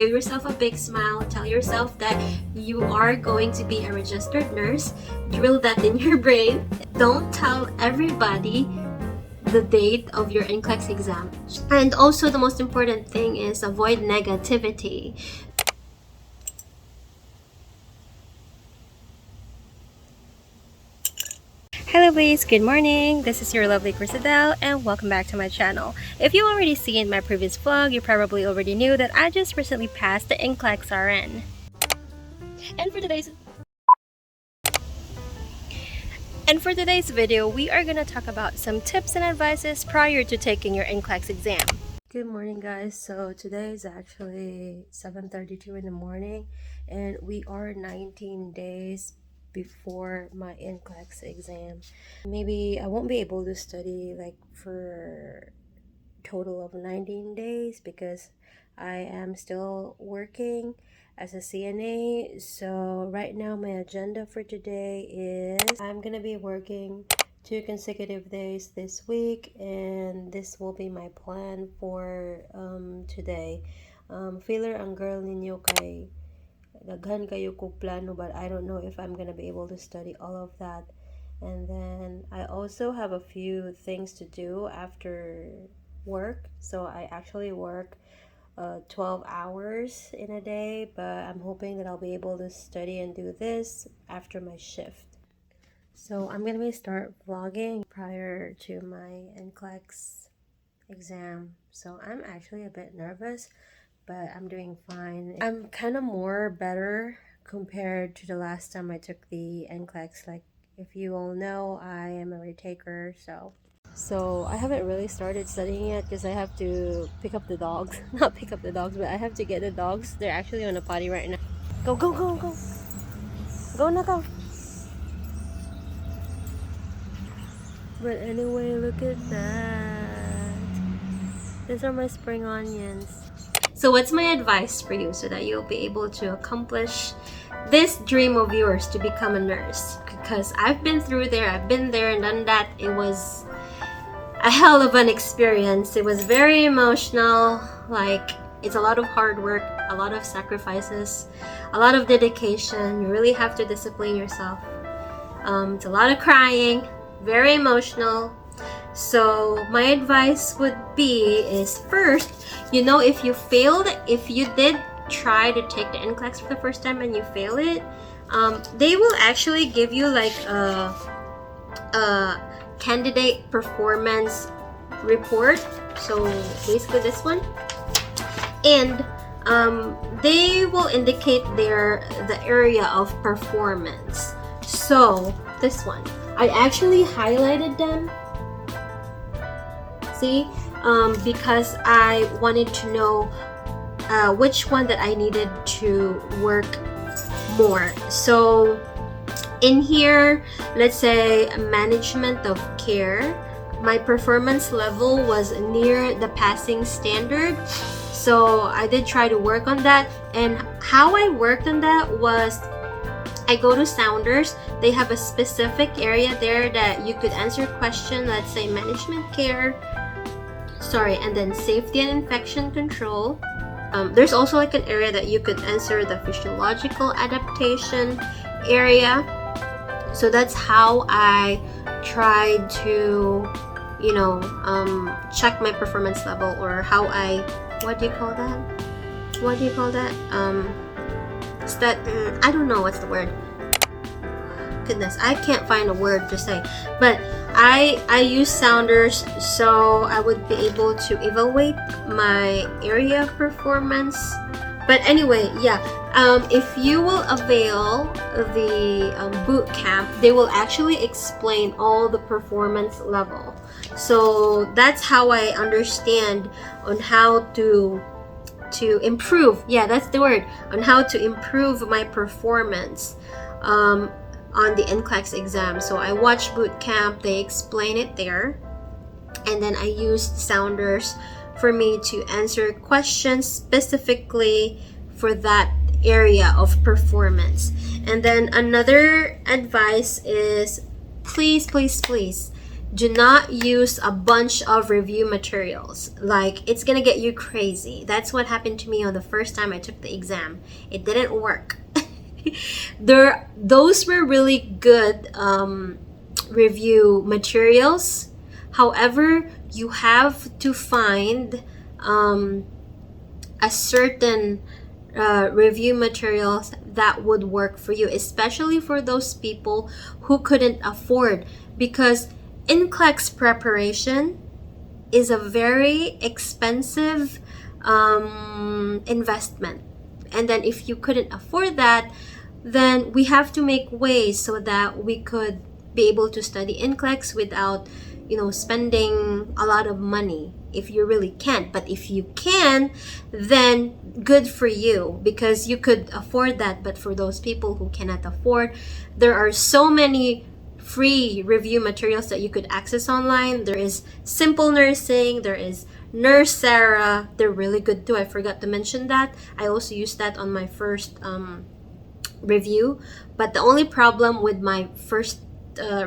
Give yourself a big smile. Tell yourself that you are going to be a registered nurse. Drill that in your brain. Don't tell everybody the date of your NCLEX exam. And also the most important thing is avoid negativity. Hello lovelies, good morning. This is your lovely Christidel and welcome back to my channel. If you already seen my previous vlog, you probably already knew that I just recently passed the NCLEX-RN. And for today's video, we are going to talk about some tips and advices prior to taking your NCLEX exam. Good morning guys. So today is actually 7:32 in the morning and we are 19 days before my NCLEX exam. Maybe I won't be able to study like for total of 19 days because I am still working as a CNA. So right now my agenda for today is I'm gonna be working 2 consecutive days this week, and this will be my plan for today. Filler ang girl ninyo kay daghan kayo kog plano, but I don't know if I'm gonna be able to study all of that. And then I also have a few things to do after work. So I actually work 12 hours in a day, but I'm hoping that I'll be able to study and do this after my shift. So I'm gonna start vlogging prior to my NCLEX exam. So I'm actually a bit nervous, but I'm doing fine. I'm kind of more better compared to the last time I took the NCLEX. Like, if you all know, I am a retaker, so I haven't really started studying yet because I have to pick up the dogs. Not pick up the dogs, but I have to get the dogs. They're actually on a potty right now. Go, go, go, go. Go na, go. But anyway, look at that. These are my spring onions. So what's my advice for you so that you'll be able to accomplish this dream of yours to become a nurse? Because I've been through there, I've been there and done that. It was a hell of an experience. It was very emotional. Like, it's a lot of hard work, a lot of sacrifices, a lot of dedication. You really have to discipline yourself. It's a lot of crying, very emotional. So my advice would be is, first, you know, if you failed, if you did try to take the NCLEX for the first time and you fail it, they will actually give you like a candidate performance report. So basically this one, and they will indicate the area of performance. So this one, I actually highlighted them. See, because I wanted to know which one that I needed to work more. So in here, let's say management of care, my performance level was near the passing standard. So I did try to work on that, and how I worked on that was I go to SAUNDERS. They have a specific area there that you could answer question, let's say management care, and then safety and infection control. There's also like an area that you could answer the physiological adaptation area. So that's how I tried to, you know, check my performance level, or how I, what do you call that? I don't know what's the word. Goodness, I can't find a word to say, but I use SAUNDERS, so I would be able to evaluate my area of performance. But anyway, yeah, if you will avail the boot camp, they will actually explain all the performance level. So that's how I understand on how to improve, yeah, that's the word, on how to improve my performance on the NCLEX exam. So I watched boot camp, they explain it there, and then I used SAUNDERS for me to answer questions specifically for that area of performance. And then another advice is, please do not use a bunch of review materials. Like, it's gonna get you crazy. That's what happened to me on the first time I took the exam. It didn't work. Those were really good review materials. However, you have to find a certain review materials that would work for you, especially for those people who couldn't afford, because NCLEX preparation is a very expensive investment. And then if you couldn't afford that, then we have to make ways so that we could be able to study NCLEX without, spending a lot of money, if you really can't. But if you can, then good for you, because you could afford that. But for those people who cannot afford, there are so many free review materials that you could access online. There is Simple Nursing, there is Nurse Sarah. They're really good too. I forgot to mention that. I also used that on my first review. But the only problem with my first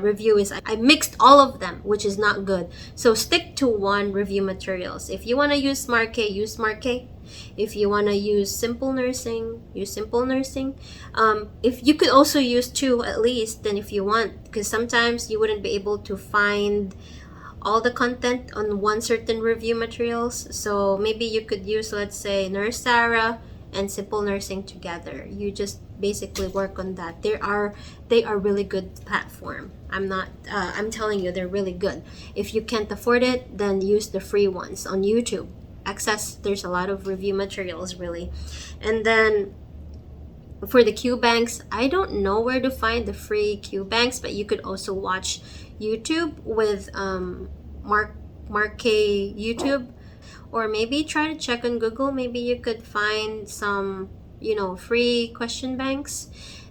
review is I mixed all of them, which is not good. So stick to one review materials. If you want to use SmartK, use SmartK. If you want to use Simple Nursing, use Simple Nursing. If you could also use two at least, then if you want, because sometimes you wouldn't be able to find all the content on one certain review materials. So maybe you could use, let's say, Nurse Sarah and Simple Nursing together. You just basically work on that. They are really good platform. I'm telling you, they're really good. If you can't afford it, then use the free ones on YouTube. There's a lot of review materials, really. And then for the Qbanks, I don't know where to find the free Qbanks, but you could also watch YouTube with Mark K YouTube, or maybe try to check on Google. Maybe you could find some free question banks.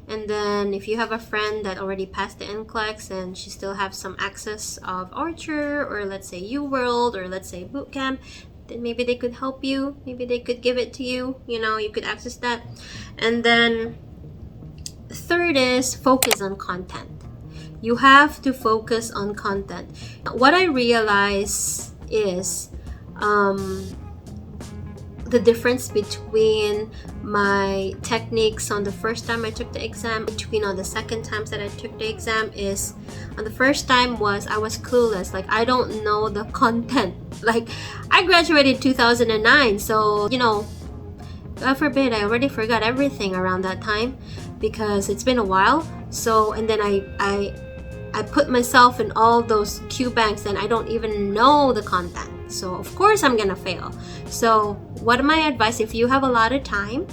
And then if you have a friend that already passed the NCLEX and she still have some access of Archer, or let's say UWorld, or let's say BOOTCAMP, then maybe they could help you. Maybe they could give it to you. You could access that. And then third is focus on content. You have to focus on content. What I realize is the difference between my techniques on the first time I took the exam, between on the second times that I took the exam, is on the first time I was clueless. Like, I don't know the content. Like, I graduated 2009, so God forbid, I already forgot everything around that time because it's been a while. So, and then I put myself in all those Qbanks and I don't even know the content. So of course I'm gonna fail. So what my advice, if you have a lot of time,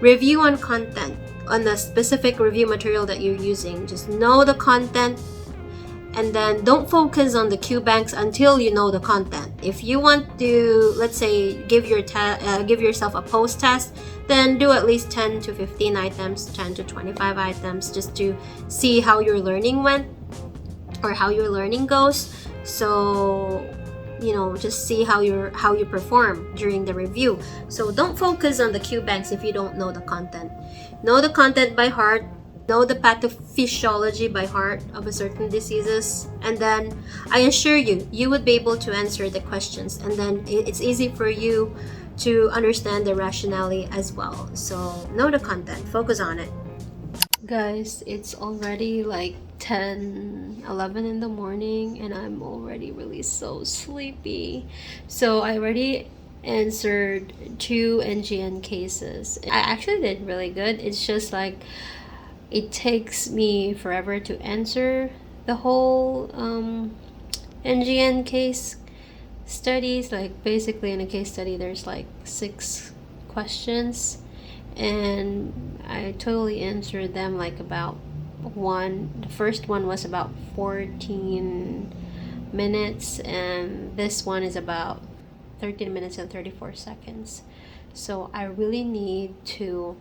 review on content, on the specific review material that you're using. Just know the content, and then don't focus on the Qbanks until you know the content. If you want to, let's say, give yourself a post test, then do at least 10 to 15 items, 10 to 25 items, just to see how your learning went or how your learning goes. So just see how you perform during the review. So don't focus on the Qbanks if you don't know the content. Know the content by heart. Know the pathophysiology by heart of a certain diseases, and then I assure you, you would be able to answer the questions, and then it's easy for you to understand the rationale as well. So know the content, focus on it. Guys, it's already like 10-11 in the morning and I'm already really so sleepy. So I already answered 2 NGN cases. I actually did really good. It's just like it takes me forever to answer the whole NGN case studies. Like, basically in a case study there's like 6 questions and I totally answered them like about the first one was about 14 minutes and this one is about 13 minutes and 34 seconds. So I really need to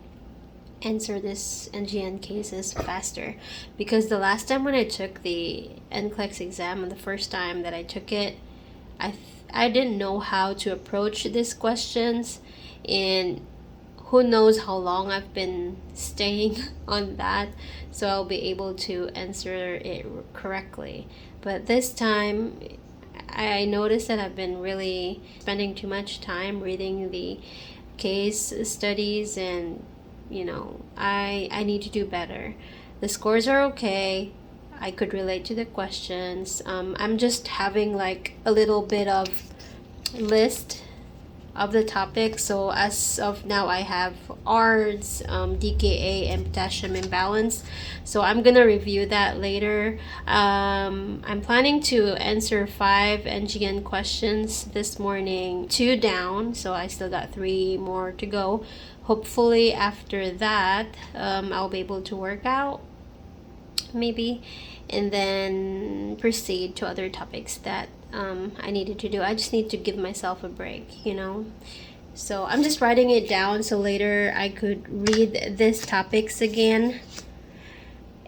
answer this NGN cases faster, because the last time when I took the NCLEX exam, and the first time that I took it, I didn't know how to approach these questions, and who knows how long I've been staying on that, so I'll be able to answer it correctly. But this time, I noticed that I've been really spending too much time reading the case studies, and I need to do better. The scores are okay. I could relate to the questions. I'm just having like a little bit of list of the topics. So as of now, I have ARDS, DKA, and potassium imbalance. So I'm gonna review that later. I'm planning to answer 5 NGN questions this morning, 2 down, so I still got 3 more to go. Hopefully after that, I'll be able to work out maybe, and then proceed to other topics that I needed to do. I just need to give myself a break, So I'm just writing it down so later I could read these topics again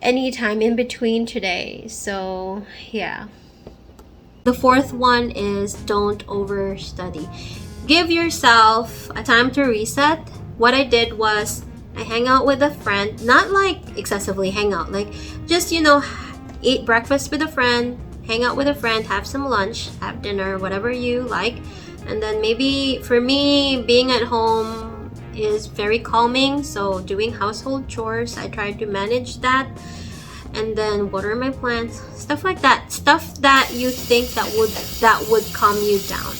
anytime in between today. So yeah. The fourth one is don't overstudy. Give yourself a time to reset. What I did was I hang out with a friend, not like excessively hang out, like just eat breakfast with a friend, hang out with a friend, have some lunch, have dinner, whatever you like. And then maybe for me, being at home is very calming, so doing household chores, I try to manage that. And then water my plants, stuff like that, stuff that you think that would calm you down.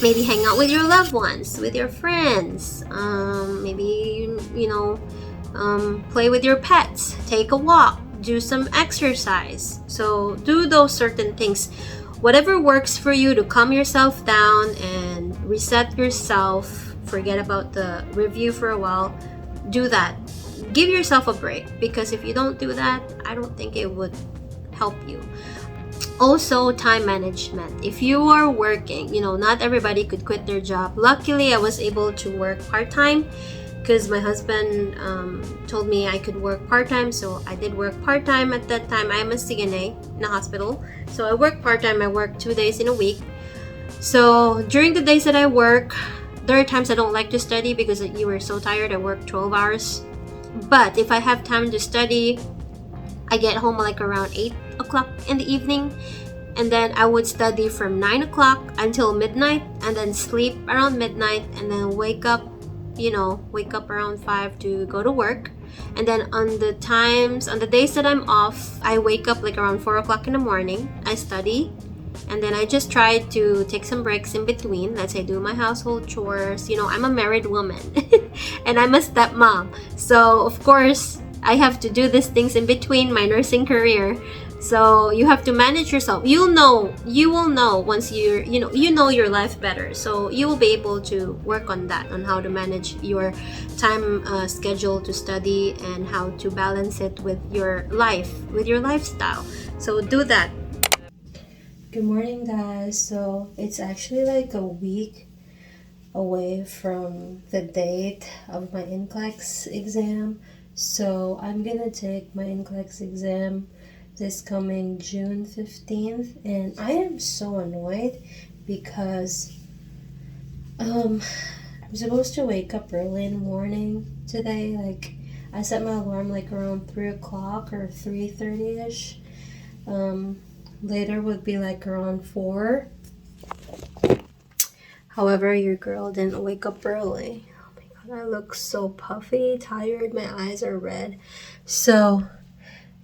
Maybe hang out with your loved ones, with your friends, maybe play with your pets, take a walk, do some exercise. So do those certain things, whatever works for you to calm yourself down and reset yourself. Forget about the review for a while. Do that. Give yourself a break, because if you don't do that, I don't think it would help you. Also, time management. If you are working, not everybody could quit their job. Luckily, I was able to work part-time because my husband told me I could work part-time, so I did work part-time at that time. I'm a CNA in a hospital, so I work part-time. I work 2 days in a week. So during the days that I work, there are times I don't like to study because you were so tired. I work 12 hours. But if I have time to study, I get home like around 8 o'clock in the evening, and then I would study from 9 o'clock until midnight, and then sleep around midnight, and then wake up around 5 to go to work. And then on the days that I'm off, I wake up like around 4 o'clock in the morning. I study, and then I just try to take some breaks in between. Let's say do my household chores. I'm a married woman and I'm a stepmom, so of course I have to do these things in between my nursing career. So you have to manage yourself. You will know once you know your life better. So you will be able to work on that, on how to manage your time schedule to study and how to balance it with your life, with your lifestyle. So do that. Good morning, guys. So it's actually like a week away from the date of my NCLEX exam. So I'm gonna take my NCLEX exam this coming June 15th, and I am so annoyed because I'm supposed to wake up early in the morning today. Like I set my alarm like around 3 o'clock or 3:30ish. Later would be like around 4. However, your girl didn't wake up early. Oh my god, I look so puffy, tired, my eyes are red. So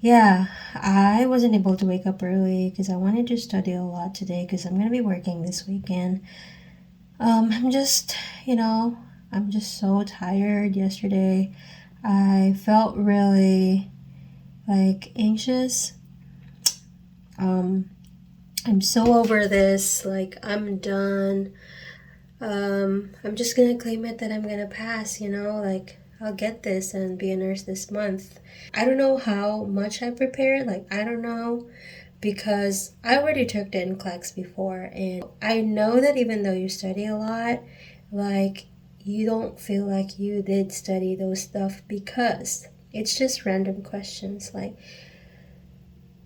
yeah, I wasn't able to wake up early because I wanted to study a lot today because I'm gonna be working this weekend. I'm just so tired. Yesterday I felt really like anxious. I'm so over this, like I'm done. I'm just gonna claim it that I'm gonna pass, like I'll get this and be a nurse this month. I don't know how much I prepared, I don't know, because I already took the NCLEX before, and I know that even though you study a lot, you don't feel like you did study those stuff because it's just random questions,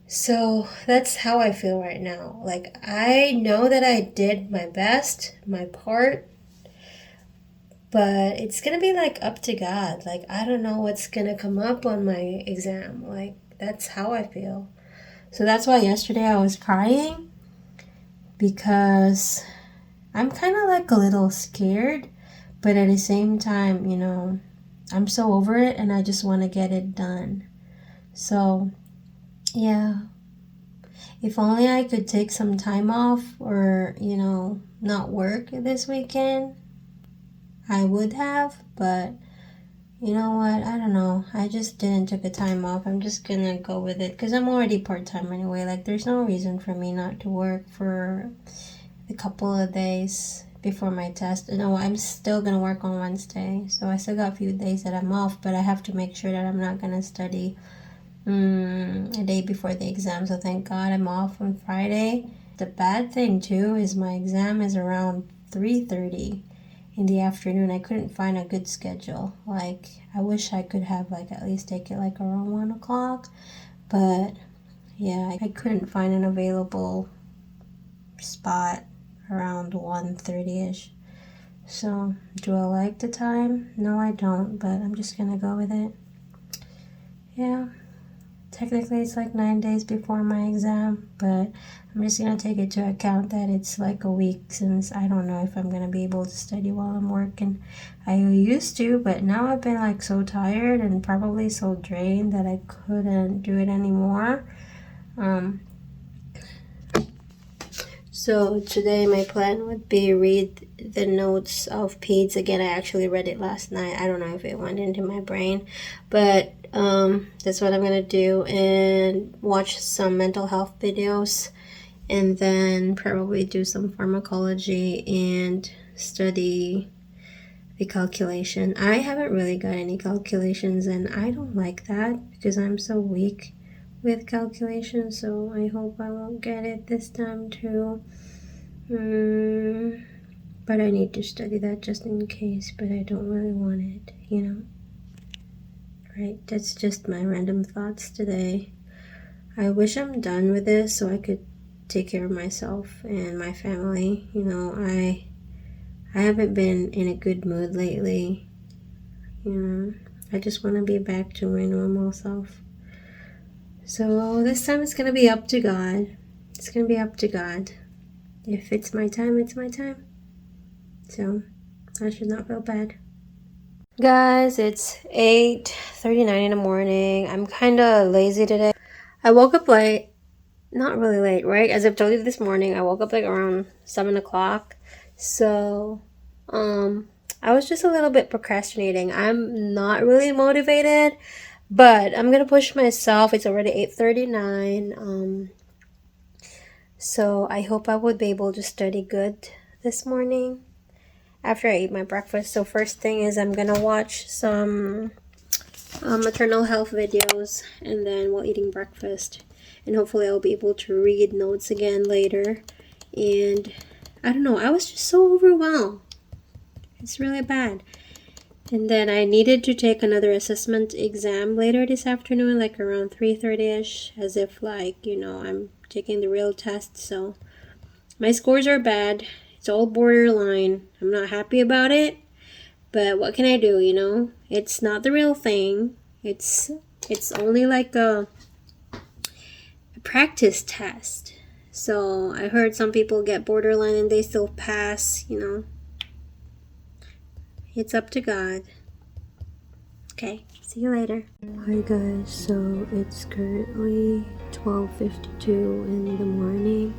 so that's how I feel right now. I know that I did my best, my part, but it's gonna be up to God. I don't know what's gonna come up on my exam. That's how I feel. So that's why yesterday I was crying, because I'm kind of like a little scared, but at the same time, you know, I'm so over it and I just want to get it done. So yeah, if only I could take some time off, or, you know, not work this weekend, I would have. But you know what, I don't know, I just didn't take a time off. I'm just gonna go with it because I'm already part-time anyway. Like, there's no reason for me not to work for a couple of days before my test. No, I'm still gonna work on Wednesday, so I still got a few days that I'm off, but I have to make sure that I'm not gonna study a day before the exam. So thank God I'm off on Friday. The bad thing too is my exam is around 3:30 in the afternoon. I couldn't find a good schedule. Like, I wish I could have like at least take it like around 1 o'clock, but yeah, I couldn't find an available spot around 1:30ish. So do I like the time? No, I don't, but I'm just gonna go with it. Yeah, technically it's like 9 days before my exam, but I'm just gonna take into account that it's like a week, since I don't know if I'm gonna be able to study while I'm working. I used to, but now I've been like so tired and probably so drained that I couldn't do it anymore. So today my plan would be read the notes of PEDS again. I actually read it last night. I don't know if it went into my brain, but that's what I'm gonna do, and watch some mental health videos, and then probably do some pharmacology and study the calculation. I haven't really got any calculations, and I don't like that because I'm so weak with calculation, so I hope I won't get it this time too. But I need to study that just in case, but I don't really want it, you know. Right, that's just my random thoughts today. I wish I'm done with this so I could take care of myself and my family. You know, I haven't been in a good mood lately. You know, I just want to be back to my normal self. So this time it's going to be up to God. It's going to be up to God. If it's my time, it's my time. So I should not feel bad. Guys, it's 8:39 in the morning. I'm kind of lazy today. I woke up late. Not really late, right? As I've told you this morning, I woke up like around 7 o'clock. So, I was just a little bit procrastinating. I'm not really motivated, but I'm gonna push myself. It's already 8:39. So I hope I would be able to study good this morning after I eat my breakfast. So first thing is I'm gonna watch some maternal health videos, and then while eating breakfast, and hopefully I'll be able to read notes again later. And I don't know, I was just so overwhelmed. It's really bad. And then I needed to take another assessment exam later this afternoon, like around 3:30ish, as if, like, you know, I'm taking the real test. So my scores are bad. It's all borderline. I'm not happy about it, but what can I do, you know? It's not the real thing. It's only like a practice test. So I heard some people get borderline and they still pass, you know. It's up to God. Okay, see you later. Hi guys, so it's currently 12:52 in the morning,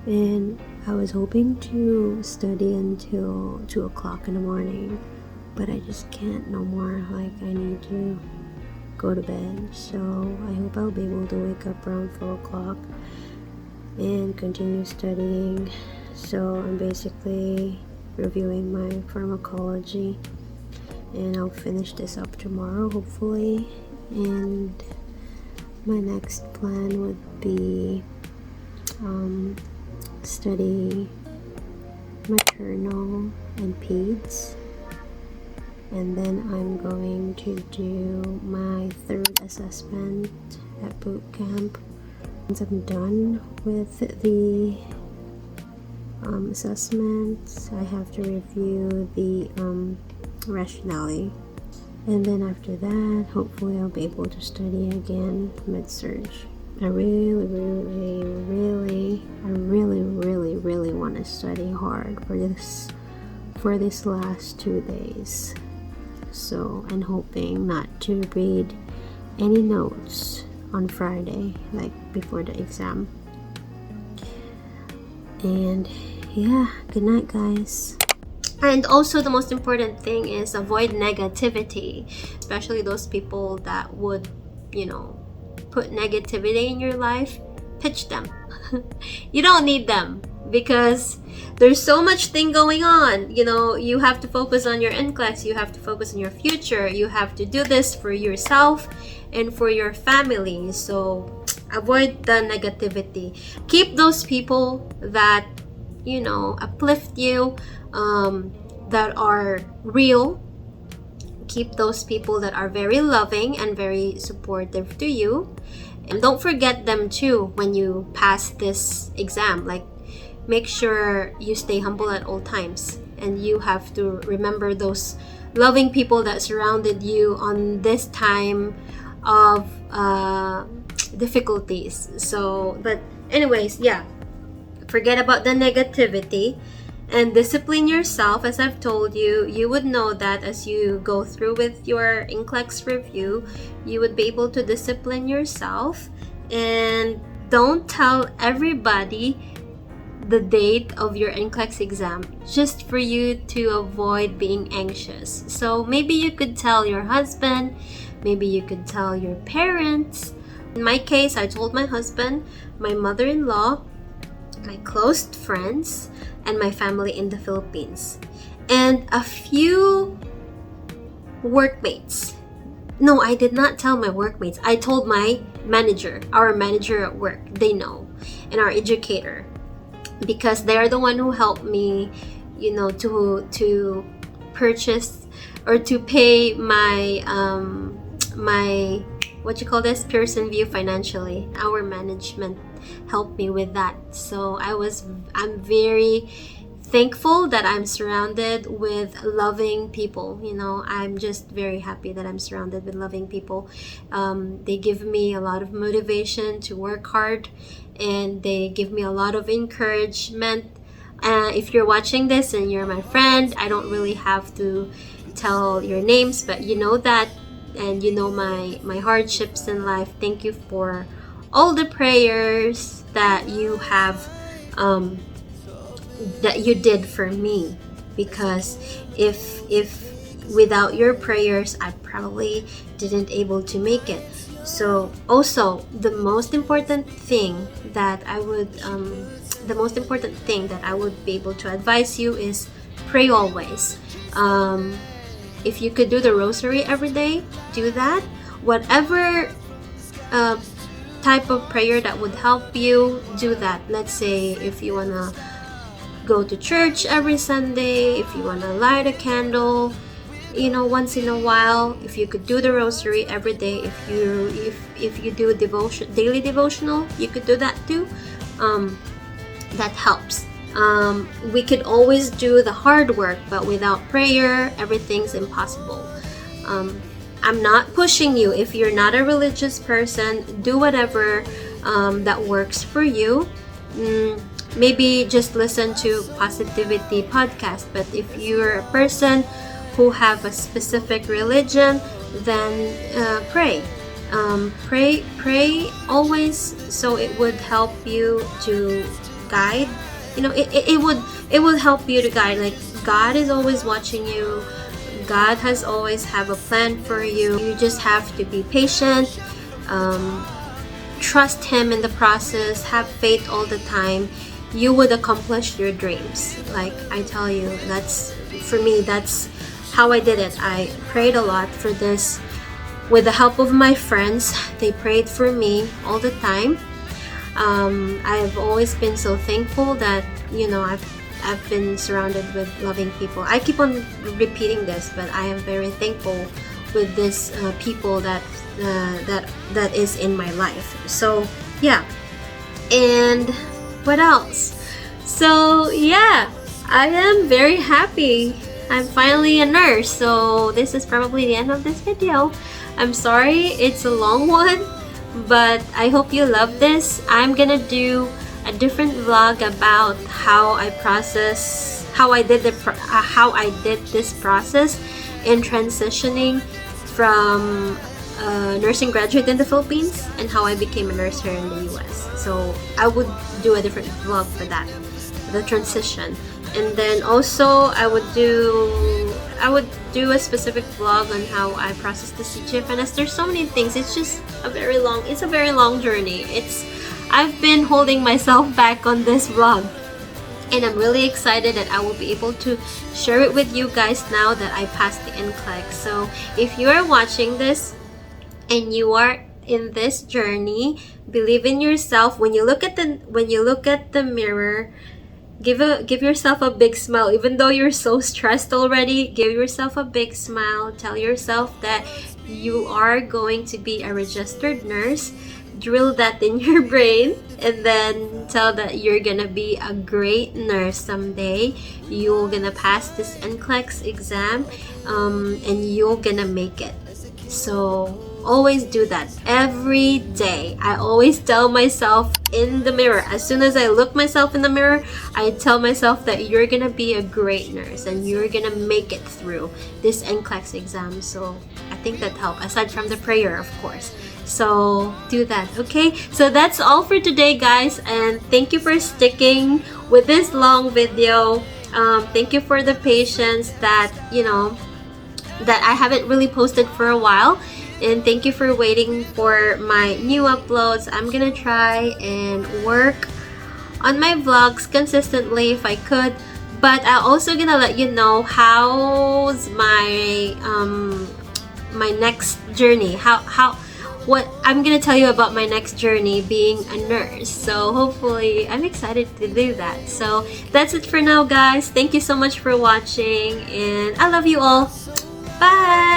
and I was hoping to study until 2 o'clock in the morning, but I just can't no more. Like, I need to go to bed, so I hope I'll be able to wake up around 4 o'clock and continue studying. So I'm basically reviewing my pharmacology, and I'll finish this up tomorrow hopefully. And my next plan would be study maternal and PEDS, and then I'm going to do my third assessment at boot camp. Once I'm done with the assessments, I have to review the rationale, and then after that hopefully I'll be able to study again med-surg I really want to study hard for this last 2 days. So I'm hoping not to read any notes on Friday, like before the exam. And yeah, good night, guys. And also, the most important thing is avoid negativity, especially those people that would, put negativity in your life. Pitch them. You don't need them, because there's so much thing going on. You have to focus on your NCLEX, you have to focus on your future, you have to do this for yourself and for your family. So avoid the negativity. Keep those people that uplift you, that are real. Keep those people that are very loving and very supportive to you. And don't forget them too when you pass this exam. Like, make sure you stay humble at all times, and you have to remember those loving people that surrounded you on this time of difficulties. So, but anyways, yeah, forget about the negativity and discipline yourself. As I've told you, you would know that as you go through with your NCLEX review, you would be able to discipline yourself. And don't tell everybody the date of your NCLEX exam, just for you to avoid being anxious. So maybe you could tell your husband, maybe you could tell your parents. In my case, I told my husband, my mother-in-law, my close friends, and my family in the Philippines, and a few workmates. No, I did not tell my workmates. I told my manager, our manager at work. They know, and our educator, because they're the one who helped me, to purchase or to pay my my Pearson VUE financially. Our management helped me with that. So I'm very thankful that I'm surrounded with loving people. I'm just very happy that I'm surrounded with loving people. They give me a lot of motivation to work hard, and they give me a lot of encouragement. If you're watching this and you're my friend, I don't really have to tell your names, but you know that, and you know my hardships in life. Thank you for all the prayers that you have, that you did for me, because if without your prayers, I probably didn't able to make it. So also, the most important thing that I would be able to advise you is pray always. If you could do the rosary every day, do that. Whatever type of prayer that would help you, do that. Let's say if you want to go to church every Sunday, if you want to light a candle, once in a while, if you could do the rosary every day, if you do daily devotional, you could do that too. That helps. We could always do the hard work, but without prayer, everything's impossible. I'm not pushing you. If you're not a religious person, do whatever that works for you. Maybe just listen to Positivity podcast. But if you're a person who have a specific religion, then pray. Pray always, so it would help you to guide. It would help you to guide. Like, God is always watching you. God has always have a plan for you. You just have to be patient. Trust Him in the process. Have faith all the time. You would accomplish your dreams. Like I tell you, for me, that's how I did it. I prayed a lot for this. With the help of my friends, they prayed for me all the time. I've always been so thankful that I've been surrounded with loving people. I keep on repeating this, but I am very thankful with this people that is in my life. So yeah, and what else? So yeah, I am very happy. I'm finally a nurse. So this is probably the end of this video. I'm sorry it's a long one, but I hope you love this. I'm gonna do a different vlog about how I did this process in transitioning from a nursing graduate in the Philippines and how I became a nurse here in the US. So I would do a different vlog for that, the transition. And then also I would do a specific vlog on how I process the CGFNS. There's so many things. It's just a very long journey. I've been holding myself back on this vlog, and I'm really excited that I will be able to share it with you guys now that I passed the NCLEX. So if you are watching this and you are in this journey, believe in yourself. When you look at the mirror, give yourself a big smile. Even though you're so stressed already, give yourself a big smile. Tell yourself that you are going to be a registered nurse. Drill that in your brain, and then tell that you're gonna be a great nurse someday. You're gonna pass this NCLEX exam, and you're gonna make it. So always do that every day. I always tell myself in the mirror, as soon as I look myself in the mirror, I tell myself that you're gonna be a great nurse and you're gonna make it through this NCLEX exam. So I think that helped, aside from the prayer, of course. So do that, okay? So that's all for today, guys, and thank you for sticking with this long video. Thank you for the patience that that I haven't really posted for a while, and thank you for waiting for my new uploads. I'm gonna try and work on my vlogs consistently if I could, but I'm also gonna let you know how's my my next journey, what I'm gonna tell you about my next journey being a nurse. So hopefully I'm excited to do that. So that's it for now, guys. Thank you so much for watching, and I love you all. Bye.